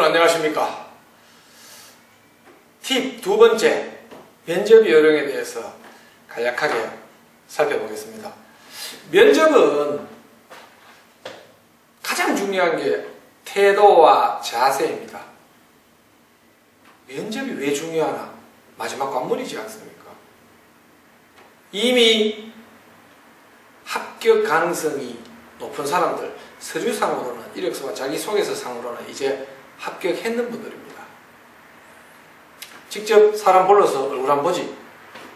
여러분 안녕하십니까. 팁 두 번째, 면접 요령에 대해서 간략하게 살펴보겠습니다. 면접은 가장 중요한 게 태도와 자세입니다. 면접이 왜 중요하나? 마지막 관문이지 않습니까? 이미 합격 가능성이 높은 사람들, 서류상으로는, 이력서와 자기소개서 상으로는 이제 합격했는 분들입니다. 직접 사람 불러서 얼굴 한번 보지.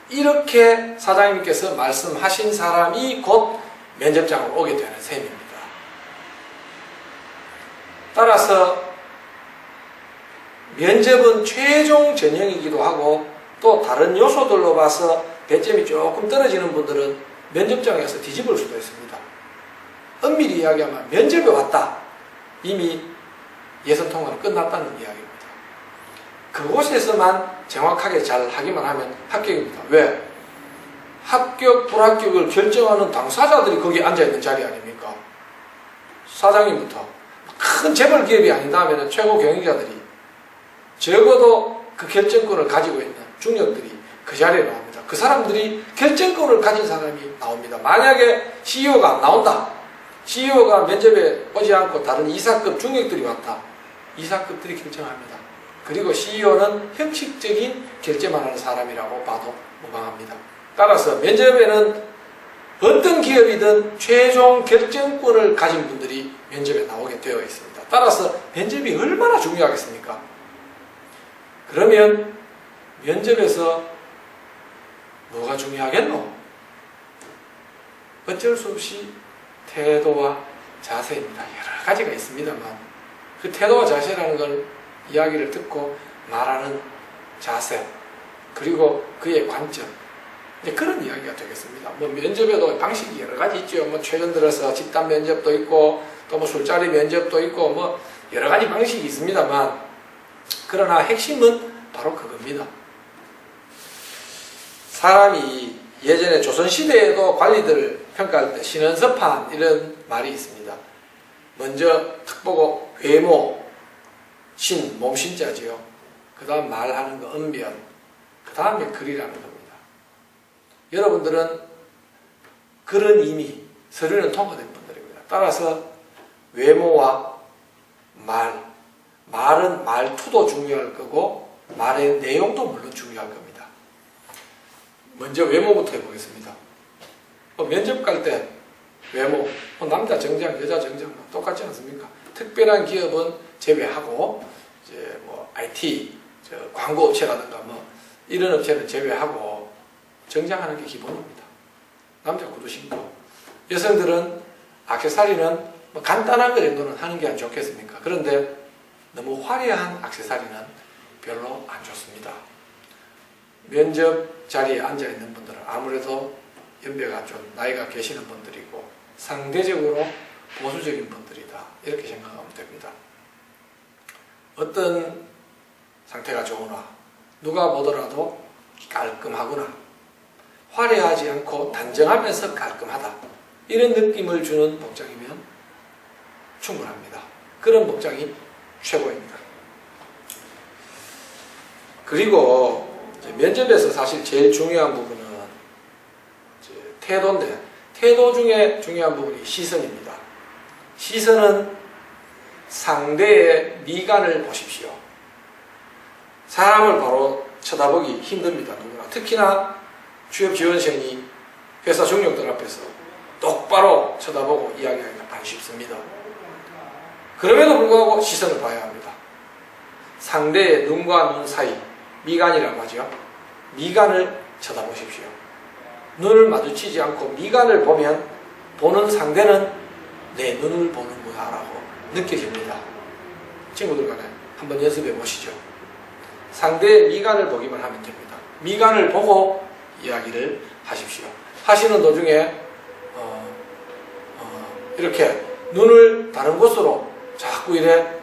이렇게 사장님께서 말씀하신 사람이 곧 면접장으로 오게 되는 셈입니다. 따라서 면접은 최종 전형이기도 하고, 또 다른 요소들로 봐서 배점이 조금 떨어지는 분들은 면접장에서 뒤집을 수도 있습니다. 엄밀히 이야기하면 면접에 왔다, 이미 예선 통과는 끝났다는 이야기입니다. 그곳에서만 정확하게 잘 하기만 하면 합격입니다. 왜? 합격, 불합격을 결정하는 당사자들이 거기 앉아있는 자리 아닙니까? 사장님부터 큰 재벌 기업이 아닌다면 최고 경영자들이, 적어도 그 결정권을 가지고 있는 중역들이 그 자리에 나옵니다. 그 사람들이 결정권을 가진 사람이 나옵니다. 만약에 CEO가 안 나온다, CEO가 면접에 오지 않고 다른 이사급 중역들이 왔다, 이사급들이 결정합니다. 그리고 CEO는 형식적인 결제만 하는 사람이라고 봐도 무방합니다. 따라서 면접에는 어떤 기업이든 최종 결정권을 가진 분들이 면접에 나오게 되어 있습니다. 따라서 면접이 얼마나 중요하겠습니까? 그러면 면접에서 뭐가 중요하겠노? 어쩔 수 없이 태도와 자세입니다. 여러 가지가 있습니다만, 그 태도와 자세라는 걸 이야기를 듣고 말하는 자세, 그리고 그의 관점, 그런 이야기가 되겠습니다. 뭐 면접에도 방식이 여러 가지 있죠. 뭐 최근 들어서 집단 면접도 있고, 또 뭐 술자리 면접도 있고, 뭐 여러 가지 방식이 있습니다만, 그러나 핵심은 바로 그겁니다. 사람이 예전에 조선시대에도 관리들을 평가할 때 신원서판, 이런 말이 있습니다. 먼저 탁 보고 외모, 신, 몸신자지요. 그 다음 말하는 거, 언변, 그 다음에 글이라는 겁니다. 여러분들은 글은 이미 서류는 통과된 분들입니다. 따라서 외모와 말은 말투도 중요할 거고, 말의 내용도 물론 중요할 겁니다. 먼저 외모부터 해보겠습니다. 면접 갈 때 외모, 남자 정장, 여자 정장 똑같지 않습니까? 특별한 기업은 제외하고, 이제 뭐 IT, 광고 업체라든가 뭐 이런 업체는 제외하고 정장하는 게 기본입니다. 남자 구두 신고. 여성들은 액세서리는 뭐 간단한 거 정도는 하는 게 안 좋겠습니까? 그런데 너무 화려한 액세서리는 별로 안 좋습니다. 면접 자리에 앉아 있는 분들은 아무래도 연배가 좀 나이가 계시는 분들이고, 상대적으로 보수적인 분들이다, 이렇게 생각하면 됩니다. 어떤 상태가 좋으나, 누가 보더라도 깔끔하구나, 화려하지 않고 단정하면서 깔끔하다, 이런 느낌을 주는 복장이면 충분합니다. 그런 복장이 최고입니다. 그리고 면접에서 사실 제일 중요한 부분은 태도인데, 태도 중에 중요한 부분이 시선입니다. 시선은 상대의 미간을 보십시오. 사람을 바로 쳐다보기 힘듭니다. 누구나. 특히나 취업지원생이 회사 중역들 앞에서 똑바로 쳐다보고 이야기하기가 안 쉽습니다. 그럼에도 불구하고 시선을 봐야 합니다. 상대의 눈과 눈 사이, 미간이라고 하죠. 미간을 쳐다보십시오. 눈을 마주치지 않고 미간을 보면 보는 상대는 내 눈을 보는구나 라고 느껴집니다. 친구들 간에 한번 연습해 보시죠. 상대의 미간을 보기만 하면 됩니다. 미간을 보고 이야기를 하십시오. 하시는 도중에 이렇게 눈을 다른 곳으로 자꾸 이래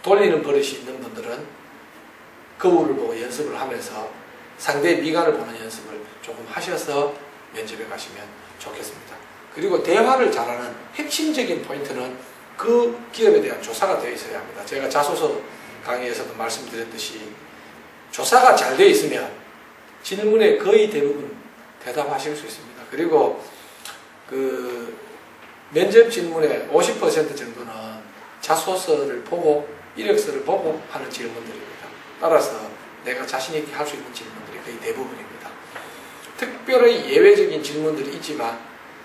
돌리는 버릇이 있는 분들은 거울을 보고 연습을 하면서 상대의 미간을 보는 연습을 조금 하셔서 면접에 가시면 좋겠습니다. 그리고 대화를 잘하는 핵심적인 포인트는 그 기업에 대한 조사가 되어 있어야 합니다. 제가 자소서 강의에서도 말씀드렸듯이 조사가 잘 되어 있으면 질문에 거의 대부분 대답하실 수 있습니다. 그리고 그 면접 질문의 50% 정도는 자소서를 보고 이력서를 보고 하는 질문들입니다. 따라서 내가 자신 있게 할 수 있는 질문들이 거의 대부분입니다. 특별히 예외적인 질문들이 있지만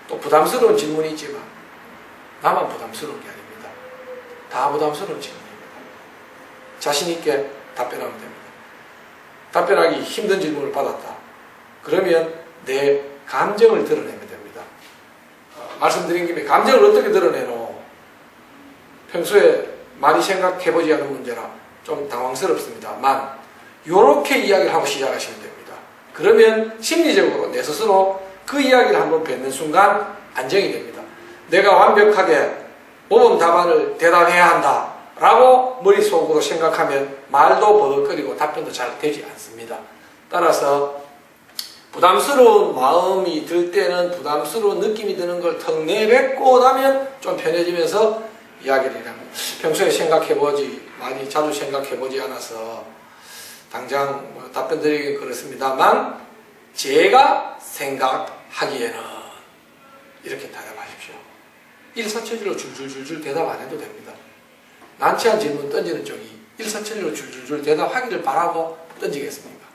또 부담스러운 질문이 있지만 나만 부담스러운 게 아닙니다. 다 부담스러운 질문입니다. 자신 있게 답변하면 됩니다. 답변하기 힘든 질문을 받았다. 그러면 내 감정을 드러내면 됩니다. 말씀드린 김에 감정을 어떻게 드러내노? 평소에 많이 생각해보지 않은 문제라 좀 당황스럽습니다만 이렇게 이야기를 하고 시작하시면 됩니다. 그러면 심리적으로 내 스스로 그 이야기를 한번 뱉는 순간 안정이 됩니다. 내가 완벽하게 모범 답안을 대답해야 한다 라고 머릿속으로 생각하면 말도 버벅거리고 답변도 잘 되지 않습니다. 따라서 부담스러운 마음이 들 때는 부담스러운 느낌이 드는 걸 턱 내뱉고 나면 좀 편해지면서 이야기를 합니다. 평소에 많이 자주 생각해보지 않아서 당장 답변 드리긴 그렇습니다만 제가 생각하기에는 이렇게 대답하십시오. 일사천리로 줄줄줄줄 대답 안 해도 됩니다. 난처한 질문 던지는 쪽이 일사천리로 줄줄줄 대답하기를 바라고 던지겠습니까?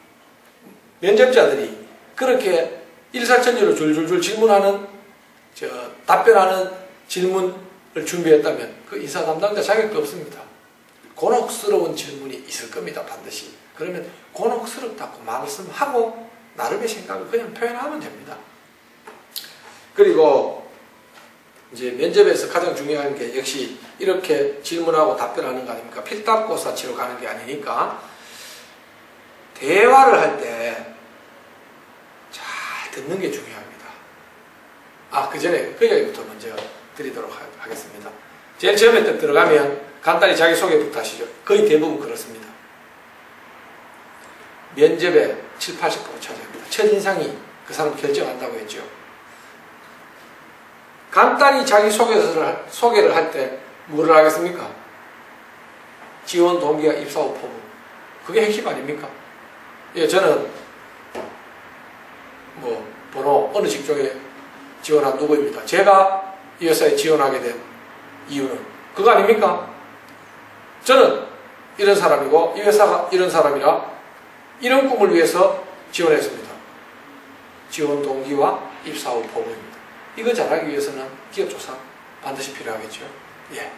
면접자들이 그렇게 일사천리로 줄줄줄 질문하는 답변하는 질문을 준비했다면 그 인사 담당자 자격도 없습니다. 곤혹스러운 질문이 있을 겁니다. 반드시. 그러면 곤혹스럽다고 말씀하고 나름의 생각을 그냥 표현하면 됩니다. 그리고 이제 면접에서 가장 중요한 게 역시 이렇게 질문하고 답변하는 거 아닙니까? 필답고사치로 가는 게 아니니까 대화를 할 때 잘 듣는 게 중요합니다. 그 전에 그 이야기부터 먼저 드리도록 하겠습니다. 제일 처음에 딱 들어가면 간단히 자기소개부터 하시죠. 거의 대부분 그렇습니다. 면접에 70, 80% 차지합니다. 첫인상이 그 사람 결정한다고 했죠. 간단히 자기소개를 할 때 뭐를 하겠습니까? 지원 동기와 입사 후 포부. 그게 핵심 아닙니까? 예, 저는 번호 어느 직종에 지원한 누구입니다. 제가 이 회사에 지원하게 된 이유는 그거 아닙니까? 저는 이런 사람이고 이 회사가 이런 사람이라 이런 꿈을 위해서 지원했습니다. 지원 동기와 입사 후 포부입니다. 이거 잘하기 위해서는 기업조사 반드시 필요하겠죠. 예,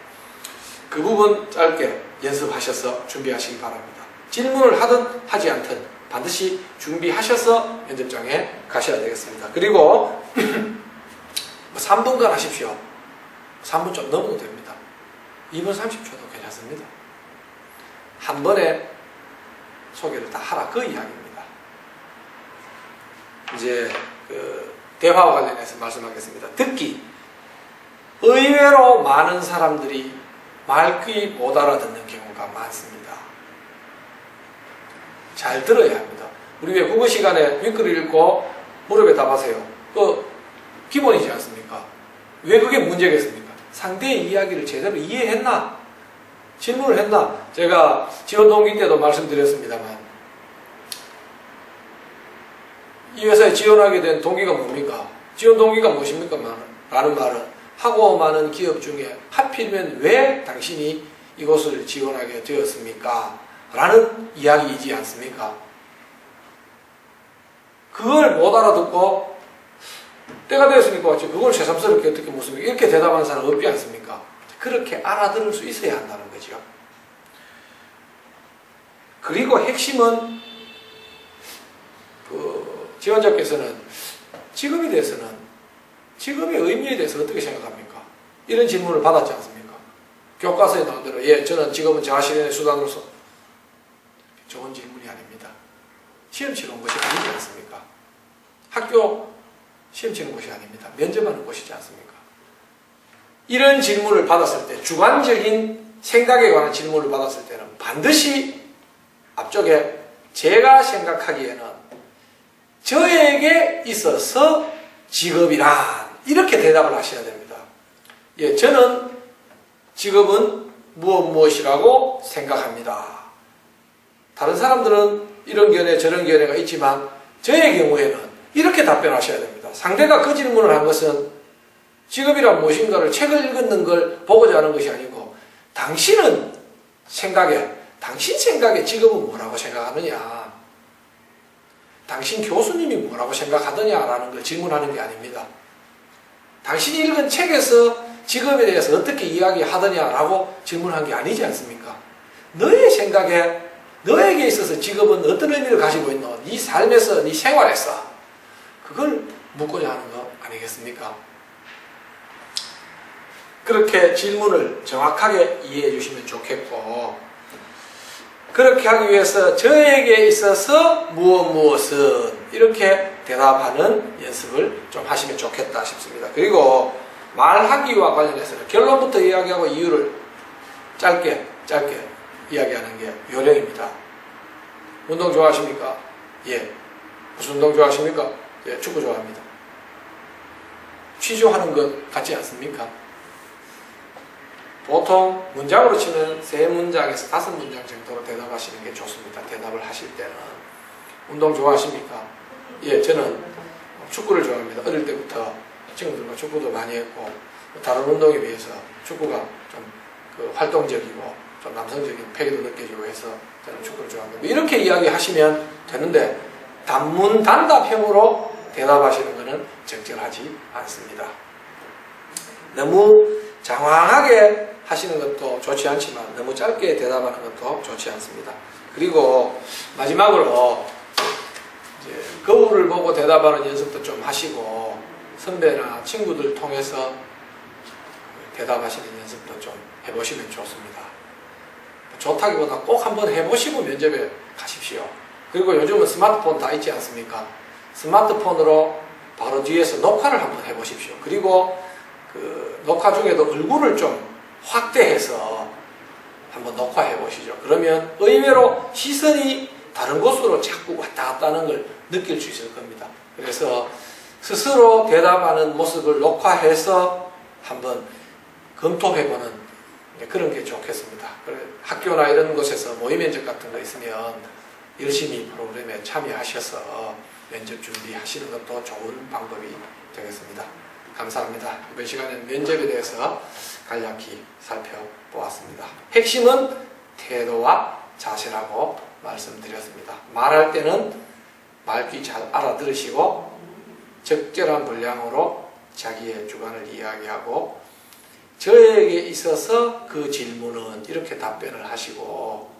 그 부분 짧게 연습하셔서 준비하시기 바랍니다. 질문을 하든 하지 않든 반드시 준비하셔서 면접장에 가셔야 되겠습니다. 그리고 3분간 하십시오. 3분 좀 넘어도 됩니다. 2분 30초도 괜찮습니다. 한 번에 소개를 다 하라 그 이야기입니다. 이제 대화와 관련해서 말씀하겠습니다. 듣기. 의외로 많은 사람들이 말귀 못 알아듣는 경우가 많습니다. 잘 들어야 합니다. 우리 왜 국어 시간에 윗글을 읽고 무릎에 답하세요. 기본이지 않습니까? 왜 그게 문제겠습니까? 상대의 이야기를 제대로 이해했나? 질문을 했나? 제가 지원 동기 때도 말씀드렸습니다만 이 회사에 지원하게 된 동기가 뭡니까? 지원 동기가 무엇입니까? 라는 말은 하고 많은 기업 중에 하필이면 왜 당신이 이곳을 지원하게 되었습니까? 라는 이야기이지 않습니까? 그걸 못 알아듣고 때가 되었으니까 그걸 새삼스럽게 어떻게 묻습니까? 이렇게 대답하는 사람 없지 않습니까? 그렇게 알아들을 수 있어야 한다는 거죠. 그리고 핵심은 지원자께서는 직업에 대해서는 직업의 의미에 대해서 어떻게 생각합니까? 이런 질문을 받았지 않습니까? 교과서에 나온 대로 저는 직업은 자아실현의 수단으로서 좋은 질문이 아닙니다. 시험 치는 곳이 아니지 않습니까? 학교 시험 치는 곳이 아닙니다. 면접하는 곳이지 않습니까? 이런 질문을 받았을 때 주관적인 생각에 관한 질문을 받았을 때는 반드시 앞쪽에 제가 생각하기에는 저에게 있어서 직업이란 이렇게 대답을 하셔야 됩니다. 저는 직업은 무엇이라고 생각합니다. 다른 사람들은 이런 견해 저런 견해가 있지만 저의 경우에는 이렇게 답변하셔야 됩니다. 상대가 그 질문을 한 것은 직업이란 무엇인가를 책을 읽는 걸 보고자 하는 것이 아니고 당신 생각에 직업은 뭐라고 생각하느냐, 당신 교수님이 뭐라고 생각하느냐라는 걸 질문하는 게 아닙니다. 당신이 읽은 책에서 직업에 대해서 어떻게 이야기하느냐라고 질문한 게 아니지 않습니까? 너의 생각에 너에게 있어서 직업은 어떤 의미를 가지고 있노? 네 삶에서, 네 생활에서 그걸 묻고자 하는 거 아니겠습니까? 그렇게 질문을 정확하게 이해해 주시면 좋겠고, 그렇게 하기 위해서 저에게 있어서 무엇은 이렇게 대답하는 연습을 좀 하시면 좋겠다 싶습니다. 그리고 말하기와 관련해서는 결론부터 이야기하고 이유를 짧게 이야기하는 게 요령입니다. 운동 좋아하십니까? 예. 무슨 운동 좋아하십니까? 예, 축구 좋아합니다. 취조하는 것 같지 않습니까? 보통 문장으로 치면 3문장에서 5문장 정도로 대답하시는 게 좋습니다. 대답을 하실 때는. 운동 좋아하십니까? 예, 저는 축구를 좋아합니다. 어릴 때부터 친구들과 축구도 많이 했고, 다른 운동에 비해서 축구가 좀 그 활동적이고 좀 남성적인 패기도 느껴지고 해서 저는 축구를 좋아합니다. 이렇게 이야기하시면 되는데 단문 단답형으로 대답하시는 것은 적절하지 않습니다. 너무 장황하게 하시는 것도 좋지 않지만 너무 짧게 대답하는 것도 좋지 않습니다. 그리고 마지막으로 이제 거울을 보고 대답하는 연습도 좀 하시고 선배나 친구들 통해서 대답하시는 연습도 좀 해보시면 좋습니다. 좋다기보다 꼭 한번 해보시고 면접에 가십시오. 그리고 요즘은 스마트폰 다 있지 않습니까? 스마트폰으로 바로 뒤에서 녹화를 한번 해보십시오. 그리고 그 녹화 중에도 얼굴을 좀 확대해서 한번 녹화해 보시죠. 그러면 의외로 시선이 다른 곳으로 자꾸 왔다 갔다 하는 걸 느낄 수 있을 겁니다. 그래서 스스로 대답하는 모습을 녹화해서 한번 검토해보는 그런 게 좋겠습니다. 학교나 이런 곳에서 모의 면접 같은 거 있으면 열심히 프로그램에 참여하셔서 면접 준비하시는 것도 좋은 방법이 되겠습니다. 감사합니다. 이번 시간에는 면접에 대해서 간략히 살펴보았습니다. 핵심은 태도와 자세라고 말씀드렸습니다. 말할 때는 말귀 잘 알아들으시고 적절한 분량으로 자기의 주관을 이야기하고 저에게 있어서 그 질문은 이렇게 답변을 하시고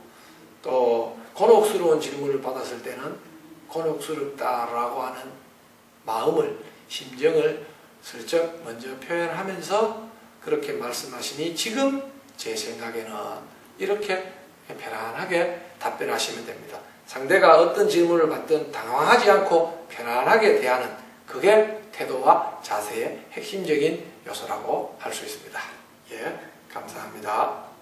또 곤혹스러운 질문을 받았을 때는 곤혹스럽다라고 하는 마음을, 심정을 슬쩍 먼저 표현하면서 그렇게 말씀하시니 지금 제 생각에는 이렇게 편안하게 답변하시면 됩니다. 상대가 어떤 질문을 받든 당황하지 않고 편안하게 대하는 그게 태도와 자세의 핵심적인 요소라고 할 수 있습니다. 예, 감사합니다.